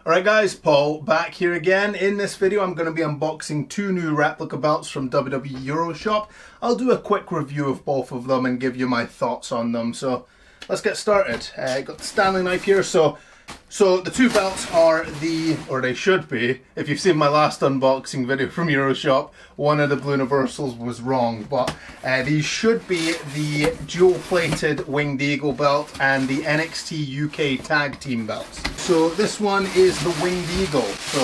Alright guys, Paul back here again. In this video I'm going to be unboxing two new replica belts from WWE Euroshop. I'll do a quick review of both of them and give you my thoughts on them. So let's get started. Got the Stanley knife here. So the two belts are or they should be, if you've seen my last unboxing video from Euroshop, one of the blue universals was wrong, but these should be the dual plated Winged Eagle belt and the NXT UK tag team belts. So this one is the Winged Eagle. So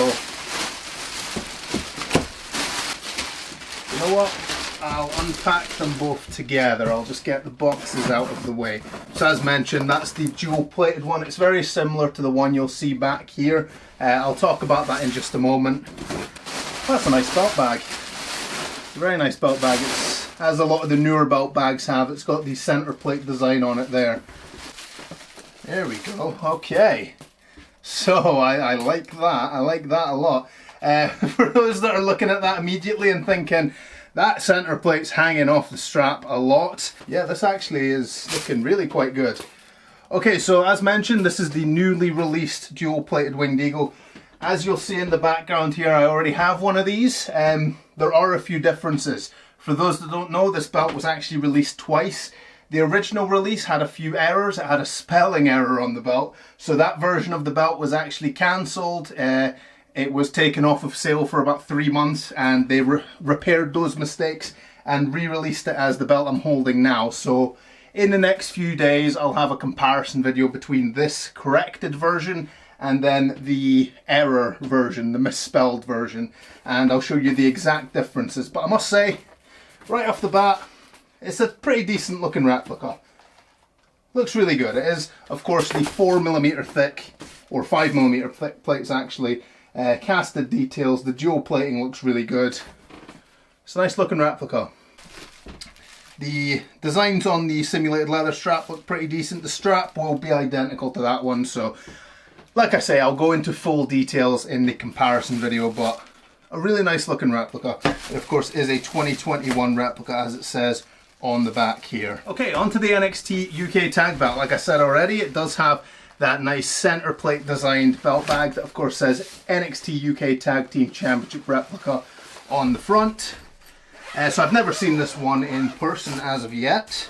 you know what? I'll unpack them both together. I'll just get the boxes out of the way. So as mentioned, that's the dual plated one. It's very similar to the one you'll see back here. I'll talk about that in just a moment. That's a nice belt bag. It's a very nice belt bag. It's as a lot of the newer belt bags have. It's got the center plate design on it there. There we go. Okay. So I like that. I like that a lot. For those that are looking at that immediately and thinking, that center plate's hanging off the strap a lot. Yeah, this actually is looking really quite good. Okay, so as mentioned, this is the newly released dual plated Winged Eagle. As you'll see in the background here, I already have one of these. There are a few differences. For those that don't know, this belt was actually released twice. The original release had a few errors. It had a spelling error on the belt. So that version of the belt was actually cancelled. It was taken off of sale for about 3 months, and they repaired those mistakes and re-released it as the belt I'm holding now. So in the next few days I'll have a comparison video between this corrected version and then the error version, the misspelled version, and I'll show you the exact differences. But I must say, right off the bat, it's a pretty decent looking replica. Looks really good. It is, of course, the 4mm thick, or 5mm thick plates actually. Casted details, the dual plating looks really good. It's a nice looking replica. The designs on the simulated leather strap look pretty decent. The strap will be identical to that one, so like I say, I'll go into full details in the comparison video, but a really nice looking replica. It of course is a 2021 replica, as it says on the back here. Okay, onto the NXT UK tag belt. Like I said already, it does have that nice center plate designed belt bag that of course says NXT UK Tag Team Championship Replica on the front. So I've never seen this one in person as of yet,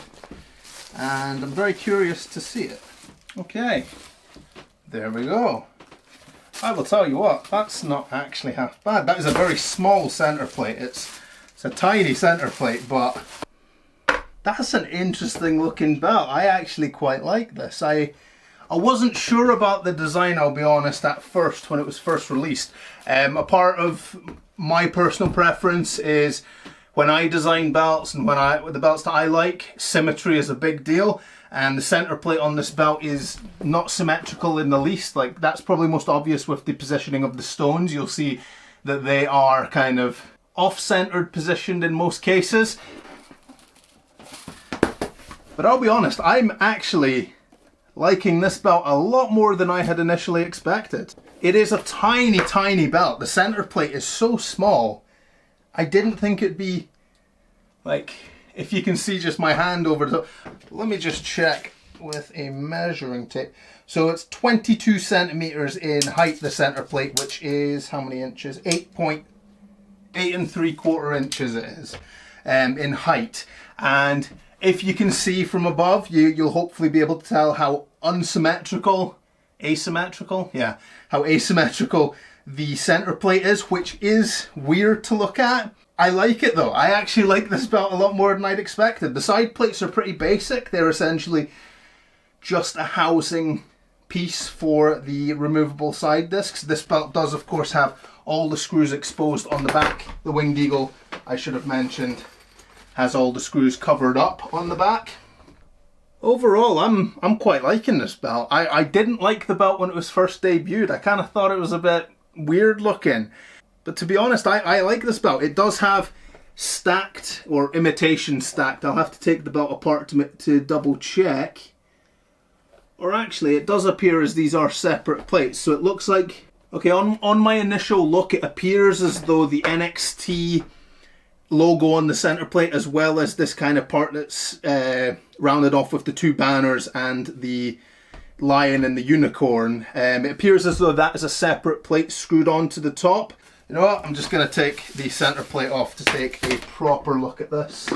and I'm very curious to see it. Okay, there we go. I will tell you what, that's not actually half bad. That is a very small center plate. It's a tiny center plate, but that's an interesting looking belt. I actually quite like this. I wasn't sure about the design, I'll be honest, at first when it was first released. A part of my personal preference is when I design belts and the belts that I like, symmetry is a big deal, and the center plate on this belt is not symmetrical in the least. Like, that's probably most obvious with the positioning of the stones. You'll see that they are kind of off-centered positioned in most cases. But I'll be honest, I'm actually liking this belt a lot more than I had initially expected. It is a tiny, tiny belt. The center plate is so small. I didn't think it'd be, like, if you can see just my hand over the, let me just check with a measuring tape. So it's 22 centimeters in height, the center plate, which is how many inches? 8 3/4 inches it is in height. And if you can see from above, you'll hopefully be able to tell how asymmetrical the center plate is, which is weird to look at. I like it though. I actually like this belt a lot more than I'd expected. The side plates are pretty basic. They're essentially just a housing piece for the removable side discs. This belt does of course have all the screws exposed on the back. The Winged Eagle, I should have mentioned, has all the screws covered up on the back. Overall, I'm quite liking this belt. I didn't like the belt when it was first debuted. I kind of thought it was a bit weird looking. But to be honest, I like this belt. It does have stacked, or imitation stacked. I'll have to take the belt apart to double check. Or actually, it does appear as these are separate plates. So it looks like, okay, on my initial look, it appears as though the NXT logo on the center plate, as well as this kind of part that's rounded off with the two banners and the lion and the unicorn. It appears as though that is a separate plate screwed onto the top. You know what, I'm just going to take the center plate off to take a proper look at this.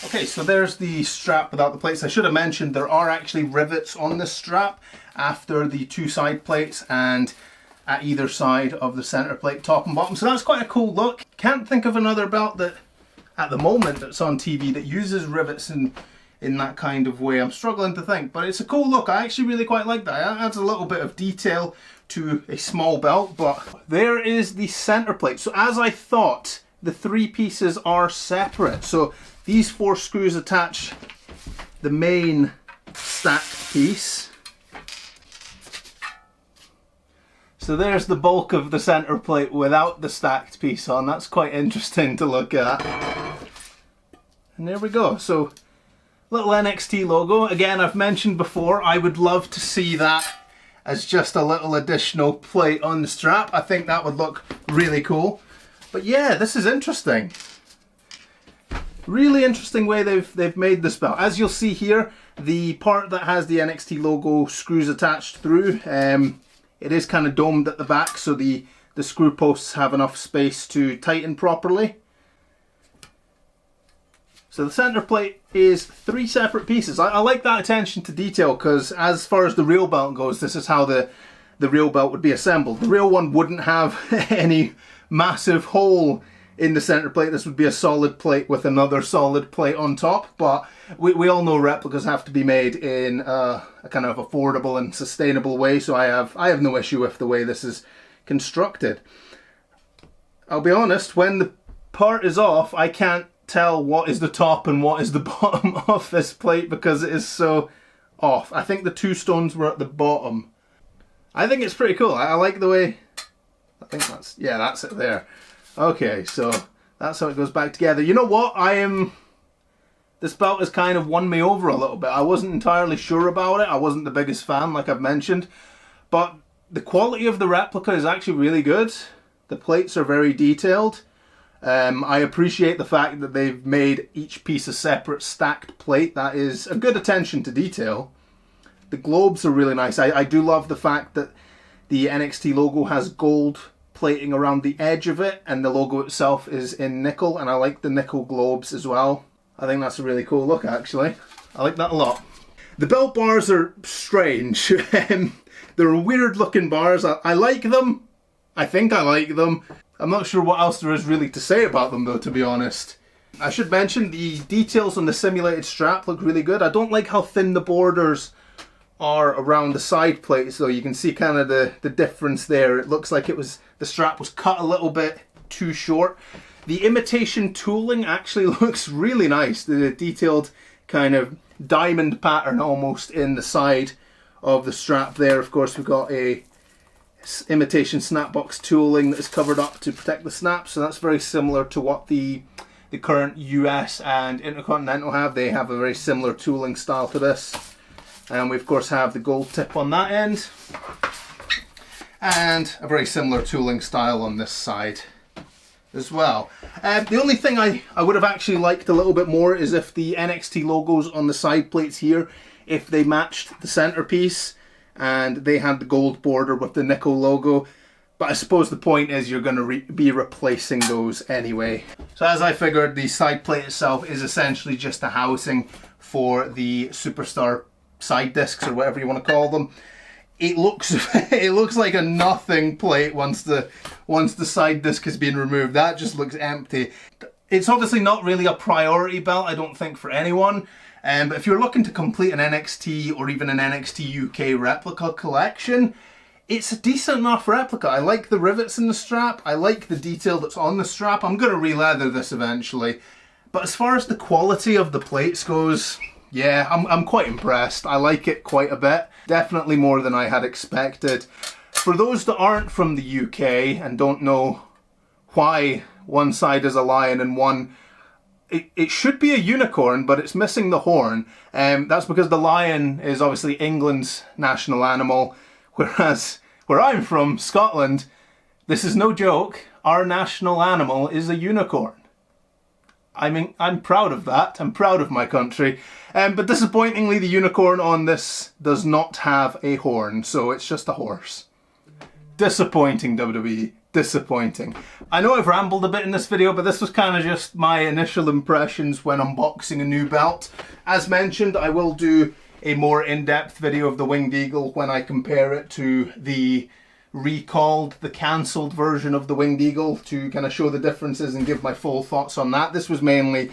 Okay, so there's the strap without the plates. I should have mentioned there are actually rivets on this strap after the two side plates and at either side of the center plate, top and bottom. So that's quite a cool look. Can't think of another belt that at the moment that's on TV that uses rivets in that kind of way. I'm struggling to think, but it's a cool look. I actually really quite like that. It adds a little bit of detail to a small belt, but there is the center plate. So as I thought, the three pieces are separate. So these four screws attach the main stacked piece. So there's the bulk of the center plate without the stacked piece on. That's quite interesting to look at. And there we go. So little NXT logo. Again, I've mentioned before, I would love to see that as just a little additional plate on the strap. I think that would look really cool. But yeah, this is interesting. Really interesting way they've made this belt. As you'll see here, the part that has the NXT logo screws attached through, it is kind of domed at the back, so the screw posts have enough space to tighten properly. So the center plate is three separate pieces. I like that attention to detail, because as far as the real belt goes, this is how the real belt would be assembled. The real one wouldn't have any massive hole in the center plate. This would be a solid plate with another solid plate on top, but we all know replicas have to be made in a kind of affordable and sustainable way, so I have no issue with the way this is constructed. I'll be honest, when the part is off, I can't tell what is the top and what is the bottom of this plate because it is so off. I think the two stones were at the bottom. I think it's pretty cool. I like the way, I think that's it there. Okay, so that's how it goes back together. You know what, this belt has kind of won me over a little bit. I wasn't entirely sure about it. I wasn't the biggest fan, like I've mentioned, but the quality of the replica is actually really good. The plates are very detailed. I appreciate the fact that they've made each piece a separate stacked plate. That is a good attention to detail. The globes are really nice. I do love the fact that the NXT logo has gold plating around the edge of it, and the logo itself is in nickel, and I like the nickel globes as well. I think that's a really cool look, actually. I like that a lot. The belt bars are strange. They're weird looking bars. I like them. I think I like them. I'm not sure what else there is really to say about them though, to be honest. I should mention the details on the simulated strap look really good. I don't like how thin the borders are around the side plates though. You can see kind of the difference there. It looks like the strap was cut a little bit too short. The imitation tooling actually looks really nice. The detailed kind of diamond pattern almost in the side of the strap there. Of course, we've got a imitation snapbox tooling that is covered up to protect the snap, so that's very similar to what the current US and Intercontinental have. They have a very similar tooling style to this, and we of course have the gold tip on that end and a very similar tooling style on this side as well. The only thing I would have actually liked a little bit more is if the NXT logos on the side plates here, if they matched the centerpiece and they had the gold border with the nickel logo. But I suppose the point is you're going to be replacing those anyway. So as I figured, the side plate itself is essentially just a housing for the Superstar side discs, or whatever you want to call them. It looks like a nothing plate once the side disc has been removed. That just looks empty. It's obviously not really a priority belt, I don't think, for anyone. But if you're looking to complete an NXT or even an NXT UK replica collection, it's a decent enough replica. I like the rivets in the strap. I like the detail that's on the strap. I'm going to re-leather this eventually. But as far as the quality of the plates goes, yeah, I'm quite impressed. I like it quite a bit. Definitely more than I had expected. For those that aren't from the UK and don't know why one side is a lion and one... It should be a unicorn, but it's missing the horn. That's because the lion is obviously England's national animal, whereas where I'm from, Scotland, this is no joke, our national animal is a unicorn. I'm proud of that. I'm proud of my country. But disappointingly, the unicorn on this does not have a horn, so it's just a horse. Disappointing, WWE. Disappointing. I know I've rambled a bit in this video, but this was kind of just my initial impressions when unboxing a new belt. As mentioned, I will do a more in-depth video of the Winged Eagle when I compare it to the recalled, the cancelled version of the Winged Eagle, to kind of show the differences and give my full thoughts on that. This was mainly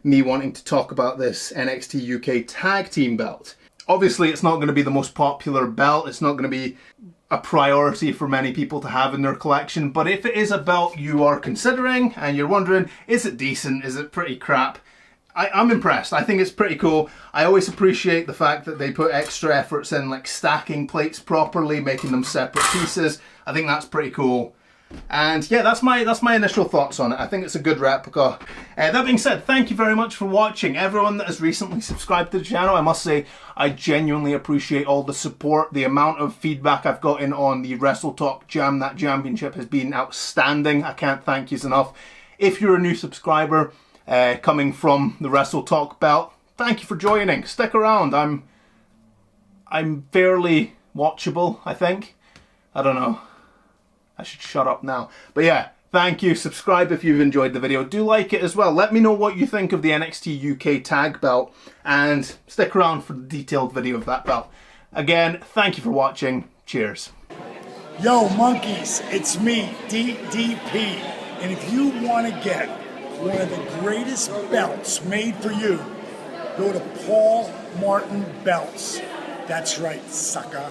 me wanting to talk about this NXT UK tag team belt. Obviously, it's not going to be the most popular belt. It's not going to be a priority for many people to have in their collection, but if it is a belt you are considering and you're wondering, is it decent, is it pretty crap, I'm impressed. I think it's pretty cool. I always appreciate the fact that they put extra efforts in, like stacking plates properly, making them separate pieces. I think that's pretty cool. And yeah, that's my initial thoughts on it. I think it's a good replica. That being said, thank you very much for watching. Everyone that has recently subscribed to the channel, I must say, I genuinely appreciate all the support. The amount of feedback I've gotten on the Wrestle Talk Jam That Championship has been outstanding. I can't thank you enough. If you're a new subscriber coming from the Wrestle Talk belt, thank you for joining. Stick around. I'm fairly watchable, I think. I don't know. I should shut up now. But yeah, thank you. Subscribe if you've enjoyed the video. Do like it as well. Let me know what you think of the NXT UK tag belt, and stick around for the detailed video of that belt. Again, thank you for watching. Cheers. Yo, monkeys, it's me, DDP. And if you want to get one of the greatest belts made for you, go to Paulmartinbelts. That's right, sucker.